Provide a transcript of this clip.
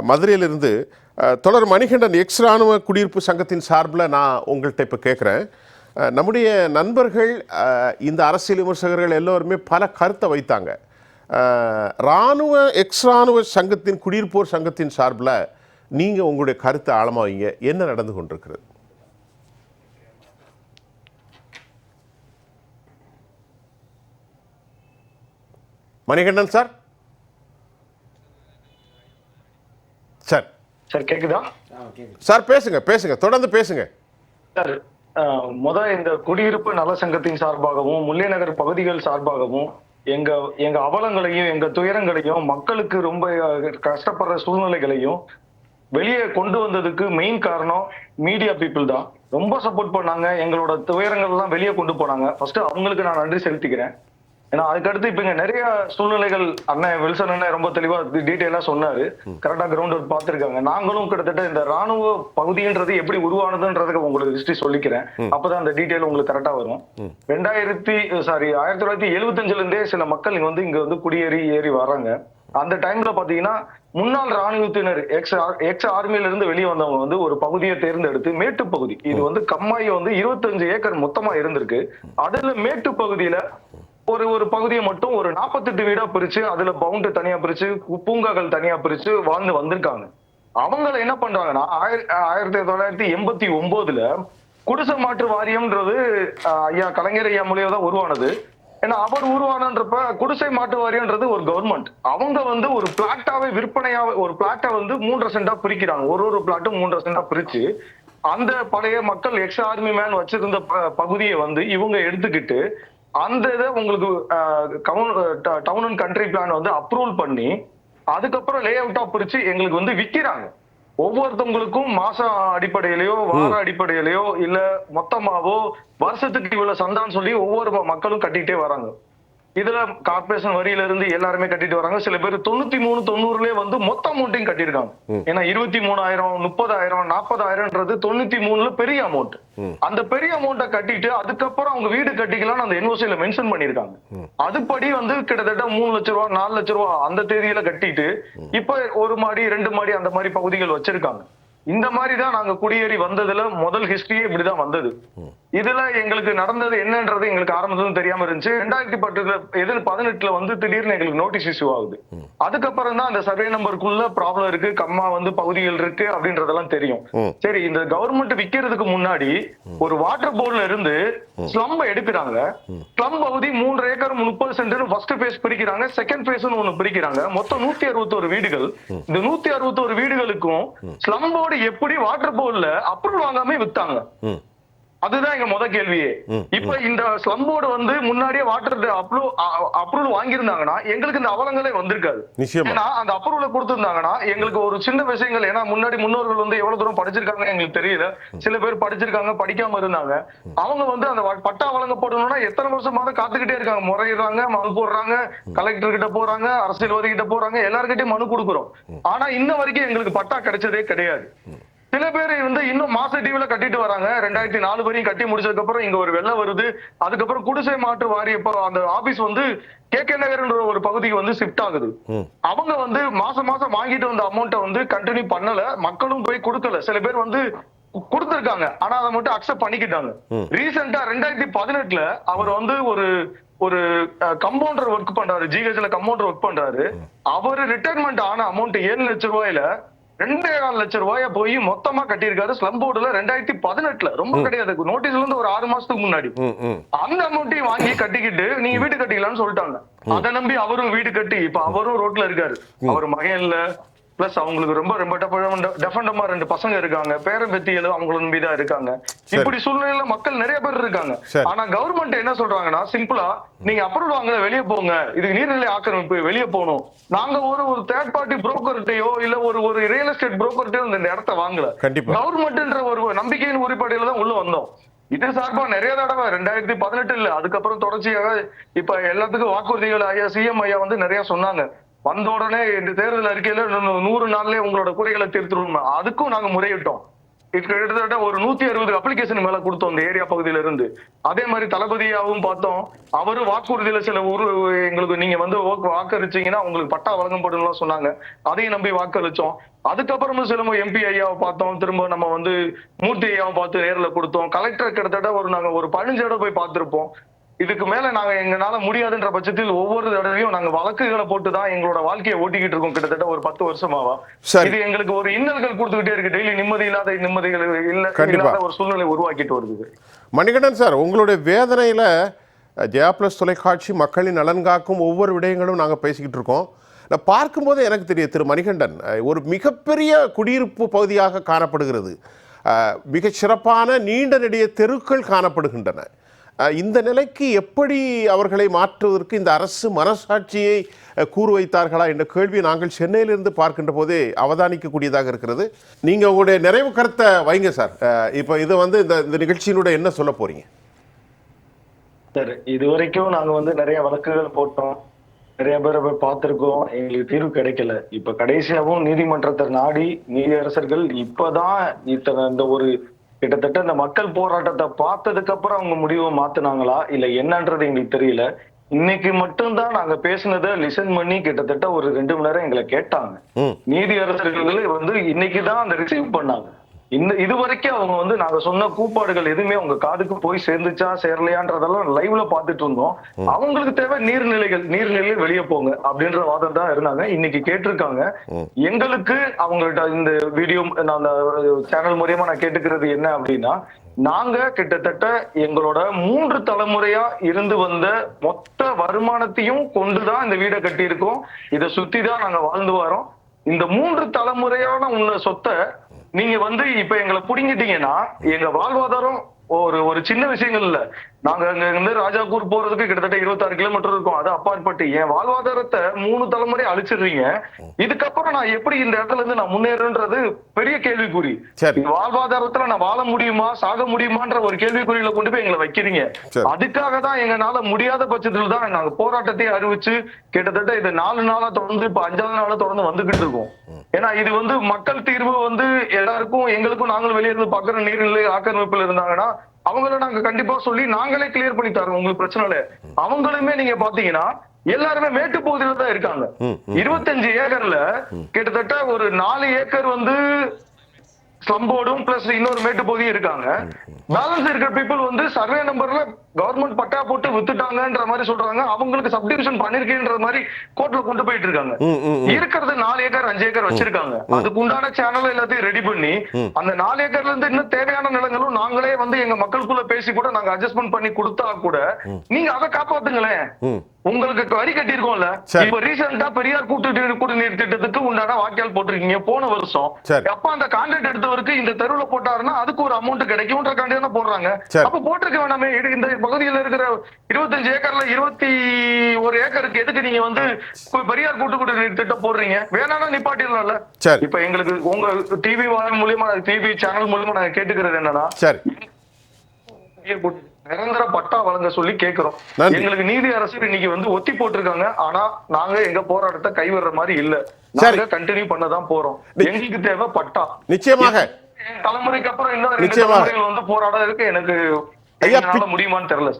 மதுரையிலிருந்து தொடர் மணிகண்டன் எக்ஸ் இராணுவ குடியிருப்பு சங்கத்தின் சார்பில் நான் உங்கள்கிட்ட இப்போ கேட்குறேன். நம்முடைய நண்பர்கள், இந்த அரசியல் விமர்சகர்கள் எல்லோருமே பல கருத்தை வைத்தாங்க. எக்ஸ் இராணுவ சங்கத்தின் குடியிருப்போர் சங்கத்தின் சார்பில் நீங்கள் உங்களுடைய கருத்தை ஆழமாக வைங்க. என்ன நடந்து கொண்டிருக்கிறது? மணிகண்டன் சார். சார் சார் கேக்குதா? சார் பேசுங்க பேசுங்க, தொடர்ந்து பேசுங்க சார். இந்த குடியிருப்பு நல சங்கத்தின் சார்பாகவும் முல்லை நகர் பகுதிகள் சார்பாகவும் எங்க எங்க அவலங்களையும் எங்க துயரங்களையும் மக்களுக்கு ரொம்ப கஷ்டப்படுற சூழ்நிலைகளையும் வெளியே கொண்டு வந்ததுக்கு மெயின் காரணம் மீடியா பீப்புள் தான். ரொம்ப சப்போர்ட் பண்ணாங்க, எங்களோட துயரங்கள் எல்லாம் வெளியே கொண்டு போனாங்க. ஃபர்ஸ்ட் அவங்களுக்கு நான் நன்றி செலுத்திக்கிறேன். ஏன்னா அதுக்கடுத்து இப்ப இங்க நிறைய சூழ்நிலைகள் அண்ணன் வில்சன் அண்ணன் ரொம்ப தெளிவா டீட்டெயிலா சொன்னாரு. கரெக்டா கிரவுண்ட் ஒர்க் பார்த்திருக்காங்க. நாங்களும் கிட்டத்தட்ட இந்த ராணுவ பகுதின்றது எப்படி உருவானதுன்றதுக்கு உங்களுக்கு ஹிஸ்டரி சொல்லிக்கிறேன். அப்பதான் அந்த டீட்டெயில் உங்களுக்கு கரெக்டா வரும். 1975 இருந்தே சில மக்கள் இங்க வந்து குடியேறி வர்றாங்க. அந்த டைம்ல பாத்தீங்கன்னா முன்னாள் ராணுவத்தினர் எக்ஸ் ஆர்மியில இருந்து வெளியே வந்தவங்க வந்து ஒரு பகுதியை தேர்ந்தெடுத்து மேட்டு பகுதி, இது வந்து கம்மாய் வந்து 25 ஏக்கர் மொத்தமா இருந்திருக்கு. அதுல மேட்டு பகுதியில ஒரு பகுதியை மட்டும் ஒரு 48 வீடா பிரிச்சு அதுல பவுண்ட் தனியா பிரிச்சு பூங்காக்கள் தனியா பிரிச்சு வாழ்ந்து வந்திருக்காங்க. அவங்கள என்ன பண்றாங்கன்னா 1989 குடிசை மாற்று வாரியம்ன்றது ஐயா கலைஞர் ஐயா மூலியம் தான் உருவானது. ஏன்னா அவர் உருவானன்றப்ப குடிசை மாற்று வாரியம்ன்றது ஒரு கவர்மெண்ட். அவங்க வந்து ஒரு பிளாட்டாவே விற்பனையாவே ஒரு பிளாட்டை வந்து 3 சென்டா பிரிக்கிறாங்க. ஒரு பிளாட்டும் 3 சென்டா பிரிச்சு அந்த பழைய மக்கள் எக்ஸ் ஆர்மி மேன் வச்சிருந்த பகுதியை வந்து இவங்க எடுத்துக்கிட்டு அந்த இதை உங்களுக்கு டவுன் அண்ட் கண்ட்ரி பிளான் வந்து அப்ரூவல் பண்ணி அதுக்கப்புறம் லே அவுட்டா பிரிச்சு எங்களுக்கு வந்து விக்கிறாங்க. ஒவ்வொருத்தவங்களுக்கும் மாச அடிப்படையிலயோ வார அடிப்படையிலயோ இல்ல மொத்தமாவோ வருஷத்துக்கு இவ்வளவு சந்தான்னு சொல்லி ஒவ்வொரு மக்களும் கட்டிட்டே வராங்க. இதுல கார்பரேஷன் வரியில இருந்து எல்லாருமே கட்டிட்டு வராங்க. சில பேர் 93-90 வந்து மொத்த அமௌண்ட்டையும் கட்டியிருக்காங்க. ஏன்னா 23,000 30,000 40,000ன்றது 93 பெரிய அமௌண்ட். அந்த பெரிய அமௌண்ட்டை கட்டிட்டு அதுக்கப்புறம் அவங்க வீடு கட்டிக்கலாம்னு அந்த என்ஓசியில மென்ஷன் பண்ணிருக்காங்க. அதுபடி வந்து கிட்டத்தட்ட 3 லட்சம் ரூபாய் 4 லட்சம் ரூபாய் அந்த தேதியில கட்டிட்டு இப்ப 1 மாடி 2 மாடி அந்த மாதிரி பகுதிகள் வச்சிருக்காங்க. இந்த மாதிரிதான் நாங்க குடியேறி வந்ததுல முதல் ஹிஸ்டரியே இப்படிதான் வந்தது. இதுல எங்களுக்கு நடந்தது என்னன்றது எங்களுக்கு ஆரம்பத்துல தெரியாம இருந்துச்சு. 2018 வந்து திடீர்னு எங்களுக்கு நோட்டீஸ் இஷ்யூ ஆகுது. அதுக்கப்புறம் தான் அந்த சர்வே நம்பருக்குள்ள ப்ராப்ளம் இருக்கு, கம்மா வந்து பகுதிகள் இருக்கு அப்படின்றதெல்லாம் தெரியும். சரி, இந்த கவர்மெண்ட் விக்கிறதுக்கு முன்னாடி ஒரு வாட்டர் போர்ட்ல இருந்து ஸ்லம் எடுக்கிறாங்க. ஸ்லம் பகுதி 3 ஏக்கர் 30 சென்ட் ஃபர்ஸ்ட் பேஸ் பிரிக்கிறாங்க, செகண்ட் பேஸ் ஒண்ணு பிரிக்கிறாங்க. மொத்தம் 161 வீடுகள். இந்த 161 வீடுகளுக்கும் ஸ்லம் போர்டு எப்படி வாட்டர் போர்ட்ல அப்ரூவல் வாங்காம வித்தாங்க? அதுதான் எங்க முத கேள்வியே. இப்ப இந்த ஸ்லம்போர்டு வந்து முன்னாடியே வாட்டர் அப்ரூவல் வாங்கியிருந்தாங்கன்னா எங்களுக்கு இந்த அவலங்களே வந்திருக்காது. ஏன்னா அந்த அப்ரூவல் கொடுத்திருந்தாங்கன்னா எங்களுக்கு ஒரு சின்ன விஷயங்கள், ஏன்னா முன்னாடி முன்னோர்கள் வந்து எவ்வளவு தூரம் படிச்சிருக்காங்க எங்களுக்கு தெரியல. சில பேர் படிச்சிருக்காங்க, படிக்காம இருந்தாங்க. அவங்க வந்து அந்த பட்டா வழங்க போடணும்னா எத்தனை வருஷமாக காத்துக்கிட்டே இருக்காங்க. முறையிடுறாங்க, மனு போடுறாங்க, கலெக்டர் கிட்ட போறாங்க, அரசியல்வாதி கிட்ட போறாங்க, எல்லாருக்கிட்டையும் மனு கொடுக்குறோம். ஆனா இன்ன வரைக்கும் எங்களுக்கு பட்டா கிடைச்சதே கிடையாது. சில பேர் வந்து இன்னும் மாச டிவில கட்டிட்டு வராங்க. 2004 வரையும் கட்டி முடிச்சதுக்கு அப்புறம் இங்க ஒரு வெள்ளம் வருது. அதுக்கப்புறம் குடிசை மாற்று வாரிய அந்த ஆபீஸ் வந்து KK நகர்ன்ற ஒரு பகுதிக்கு வந்து ஷிஃப்ட் ஆகுது. அவங்க வந்து மாசம் வாங்கிட்டு வந்த அமௌண்ட்டை வந்து கண்டினியூ பண்ணல, மக்களும் போய் கொடுக்கல. சில பேர் வந்து கொடுத்திருக்காங்க, ஆனா அதை மட்டும் அக்செப்ட் பண்ணிக்கிட்டாங்க. ரீசெண்டா 2018 அவர் வந்து ஒரு கம்பவுண்டர் ஒர்க் பண்றாரு, ஜிஹெச்ல கம்பவுண்டர் ஒர்க் பண்றாரு. அவரு ரிட்டையர்மெண்ட் ஆன அமௌண்ட் 7 லட்சம் ரூபாயில 2.4 லட்சம் ரூபாய போய் மொத்தமா கட்டியிருக்காரு ஸ்லம் போர்டுல. 2018 ரொம்ப கிடையாது, நோட்டீஸ்ல இருந்து ஒரு 6 மாசத்துக்கு முன்னாடி அந்த அமௌண்ட்டையும் வாங்கி கட்டிக்கிட்டு நீங்க வீடு கட்டிக்கலாம்னு சொல்லிட்டாங்க. அதை நம்பி அவரும் வீடு கட்டி இப்ப அவரும் ரோட்ல இருக்காரு. அவர் மகன்ல பிளஸ் அவங்களுக்கு ரொம்ப டெஃபண்டமா 2 பசங்க இருக்காங்க, பேரம்பத்தியலும் அவங்கள நம்பிதான் இருக்காங்க. இப்படி சூழ்நிலையில மக்கள் நிறைய பேர் இருக்காங்க. ஆனா கவர்மெண்ட் என்ன சொல்றாங்கன்னா, சிம்பிளா நீங்க அப்ரூவல் வாங்க, வெளியே போங்க, இதுக்கு நீர்நிலை ஆக்கிரமிப்பு, வெளியே போகணும். நாங்க ஒரு தேர்ட் பார்ட்டி புரோக்கர்கிட்டயோ இல்ல ஒரு ரியல் எஸ்டேட் புரோக்கர்கிட்டயோ இந்த இடத்த வாங்கல. கவர்மெண்ட்ன்ற ஒரு நம்பிக்கையின் உரிப்படையில தான் உள்ள வந்தோம். இது சார்பா நிறைய தடவை 2018 அதுக்கப்புறம் தொடர்ச்சியாக இப்ப எல்லாத்துக்கும் வாக்குறுதிகள் ஐயா சிஎம் ஐயா வந்து நிறைய சொன்னாங்க. வந்த உடனே இந்த தேர்தல் அறிக்கையில 100 நாள்லயே உங்களோட குறைகளை தீர்த்துருவோம். அதுக்கும் நாங்க முறையிட்டோம். கிட்டத்தட்ட ஒரு 160 அப்ளிகேஷன் மேல கொடுத்தோம் இந்த ஏரியா பகுதியில இருந்து. அதே மாதிரி தளபதியாவும் பார்த்தோம். அவரு வாக்குறுதியில சில எங்களுக்கு நீங்க வந்து வாக்களிச்சீங்கன்னா உங்களுக்கு பட்டா வழங்கப்படும் சொன்னாங்க. அதையும் நம்பி வாக்களிச்சோம். அதுக்கப்புறமும் சில எம்பி ஐயாவை பார்த்தோம். திரும்ப நம்ம வந்து மூர்த்தி ஐயாவை பார்த்து நேர்ல கொடுத்தோம். கலெக்டர் கிட்டத்தட்ட நாங்க ஒரு 15 தடவை போய் பார்த்திருப்போம். இதுக்கு மேல நாங்க எங்கனால முடியாதுன்ற பட்சத்தில் ஒவ்வொரு தடவையும் நாங்க வழக்குகளை போட்டுதான் எங்களோட வாழ்க்கையை ஓட்டிக்கிட்டு இருக்கோம். கிட்டத்தட்ட ஒரு 10 வருஷமாவா. இது எங்களுக்கு ஒரு இன்னல்கள் கொடுத்துக்கிட்டே இருக்கு. டெய்லி நிம்மதிகள் இல்லாத ஒரு சூழ்நிலை உருவாக்கிட்டு வருது. மணிகண்டன் சார், உங்களுடைய வேதனையில ஜெயா பிளஸ் தொலைக்காட்சி மக்களின் நலன் காக்கும் ஒவ்வொரு விடயங்களும் நாங்கள் பேசிக்கிட்டு இருக்கோம். நான் பார்க்கும்போது எனக்கு தெரியும் திரு மணிகண்டன் ஒரு மிகப்பெரிய குடியிருப்பு பகுதியாக காணப்படுகிறது. மிக சிறப்பான நீண்ட நெடிய தெருக்கள் காணப்படுகின்றன. இந்த நிலைக்கு எப்படி அவர்களை மாற்றுவதற்கு இந்த அரசு மனசாட்சியை கூறு வைத்தார்களா என்ற கேள்வியை நாங்கள் சென்னையிலிருந்து பார்க்கின்ற போதே அவதானிக்கக்கூடியதாக இருக்கிறது. நீங்கள் உங்களுடைய நிறைவு கருத்தை வைங்க சார். இப்போ இதை வந்து இந்த நிகழ்ச்சியினுடைய என்ன சொல்ல போறீங்க சார்? இதுவரைக்கும் நாங்க வந்து நிறைய வழக்குகள் போட்டோம், நிறைய பேரை போய் பார்த்திருக்கோம், எங்களுக்கு தீர்வு கிடைக்கல. இப்ப கடைசியாவும் நீதிமன்றத்தை நாடி நீதியரசர்கள் இப்பதான் இந்த ஒரு கிட்டத்தட்ட இந்த மக்கள் போராட்டத்தை பார்த்ததுக்கு அப்புறம் அவங்க முடிவை மாத்தினாங்களா இல்ல என்னன்றது எங்களுக்கு தெரியல. இன்னைக்கு மட்டும்தான் நாங்க பேசினதை லிசன் பண்ணி கிட்டத்தட்ட ஒரு 2 மணி நேரம் எங்களை கேட்டாங்க. நீதியரசர்கள் வந்து இன்னைக்குதான் அந்த ரிசீவ் பண்ணாங்க. இது வரைக்கும் அவங்க வந்து நாங்க சொன்ன கூப்பாடுகள் எதுவுமே உங்க காதுக்கு போய் சேர்ந்துச்சா சேரலையான்றதெல்லாம் லைவ்ல பாத்துட்டு இருந்தோம். அவங்களுக்கு தேவை நீர்நிலை வெளியே போங்க அப்படின்ற வாதம் தான் இருந்தாங்க. இன்னைக்கு கேட்டிருக்காங்க. எங்களுக்கு அவங்கள்ட்ட இந்த வீடியோ அந்த சேனல் மூலியமா நான் கேட்டுக்கிறது என்ன அப்படின்னா, நாங்க கிட்டத்தட்ட எங்களோட 3 தலைமுறையா இருந்து வந்த மொத்த வருமானத்தையும் கொண்டுதான் இந்த வீடை கட்டி இருக்கோம். இதை சுத்திதான் நாங்க வாழ்ந்து வரோம். இந்த 3 தலைமுறையான உள்ள சொத்தை நீங்க வந்து இப்ப எங்களை புடிங்கிட்டீங்கன்னா எங்க வாழ்வாதாரம் ஒரு சின்ன விஷயங்கள் இல்ல. நாங்க அங்க இருந்து ராஜாக்கூர் போறதுக்கு கிட்டத்தட்ட 26 கிலோமீட்டர் இருக்கும். அது அப்பாற்பட்டு என் வாழ்வாதாரத்தை 3 தலைமுறை அழிச்சிடுறீங்க. இதுக்கப்புறம் நான் எப்படி இந்த இடத்துல இருந்து நான் முன்னேறன்றது பெரிய கேள்விக்குறி. வாழ்வாதாரத்துல நான் வாழ முடியுமா சாக முடியுமான்ற ஒரு கேள்விக்குறியில கொண்டு போய் எங்களை வைக்கிறீங்க. அதுக்காக தான் எங்களால முடியாத பட்சத்துல தான் நாங்க போராட்டத்தை அறிவிச்சு கிட்டத்தட்ட இது 4 நாளா தொடர்ந்து இப்ப 5வது நாளா தொடர்ந்து வந்துகிட்டு இருக்கோம். ஏன்னா இது வந்து மக்கள் தீர்வு வந்து எல்லாருக்கும் எங்களுக்கும் நாங்களும் வெளியிருந்து பாக்குற நீர்நிலை ஆக்கிரமிப்புல இருந்தாங்கன்னா அவங்கள நாங்க கண்டிப்பா சொல்லி நாங்களே கிளியர் பண்ணி தரோம். உங்களுக்கு பிரச்சனை இல்ல. அவங்களுமே நீங்க பாத்தீங்கன்னா எல்லாருமே மேட்டு பகுதியில தான் இருக்காங்க. 25 ஏக்கர்ல கிட்டத்தட்ட ஒரு 4 ஏக்கர் வந்து ஸ்லம்போடும் பிளஸ் இன்னொரு மேட்டு பகுதியும் இருக்காங்க. பேலன்ஸ் இருக்கிற பீப்புள் வந்து சர்வே நம்பர்ல கவர்மெண்ட் பட்டா போட்டு வித்துட்டாங்கன்ற மாதிரி சொல்றாங்க. அவங்களுக்கு சப்டிவிஷன் பண்ணிருக்கேன்ற மாதிரி கோர்ட்ல கொண்டு போயிட்டு இருக்காங்க. இருக்கிறது 4 ஏக்கர் 5 ஏக்கர் வச்சிருக்காங்க. அதுக்கு உண்டான சேனல் எல்லாத்தையும் ரெடி பண்ணி அந்த 4 ஏக்கர்ல இருந்து இன்னும் தேவையான நிலங்களும் நாங்களே வந்து எங்க மக்களுக்குள்ள பேசி கூட நாங்க அட்ஜஸ்ட்மெண்ட் பண்ணி கொடுத்தா கூட நீங்க அதை காப்பாத்துங்களேன். உங்களுக்கு வரி கட்டிருக்கோம்ல. இப்ப ரீசெண்டா பெரியார் குடிநீர் திட்டத்துக்கு உண்டான வாக்கியால் போட்டிருக்கீங்க போன வருஷம். அப்ப அந்த கான்ட்ராக்ட் எடுத்தவருக்கு இந்த தெருவுல போட்டாருன்னா அதுக்கு ஒரு அமௌண்ட் கிடைக்கும்ன்ற காண்டியான போடுறாங்க. அப்ப போட்டிருக்க வேணாமே. இந்த பகுதியில் இருக்கிற 25 ஏக்கர்ல 21 ஏக்கருக்கு எதுக்கு நீங்க வந்து பெரியார் குடிநீர் திட்டம் போடுறீங்க? வேணாலும் நிப்பாட்டிடலாம்ல. இப்ப எங்களுக்கு உங்க டிவி மூலியமா டிவி சேனல் மூலியமா நாங்க கேட்டுக்கிறது என்னன்னா நிரந்தர பட்டா வழங்க சொல்லி கேட்கிறோம். எங்களுக்கு நீதி அரசு இன்னைக்கு வந்து ஒத்தி போட்டிருக்காங்க. ஆனா நாங்க எங்க போராட்டத்தை கைவிடுற மாதிரி இல்ல. நாங்க கண்டினியூ பண்ணதான் போறோம். எங்களுக்கு தேவை பட்டா. நிச்சயமாக தலைமுறைக்கு அப்புறம் இன்னும் 2 தலைமுறைகள் வந்து போராட இருக்கு. எனக்கு முடியுமான்னு தெரியல சார்.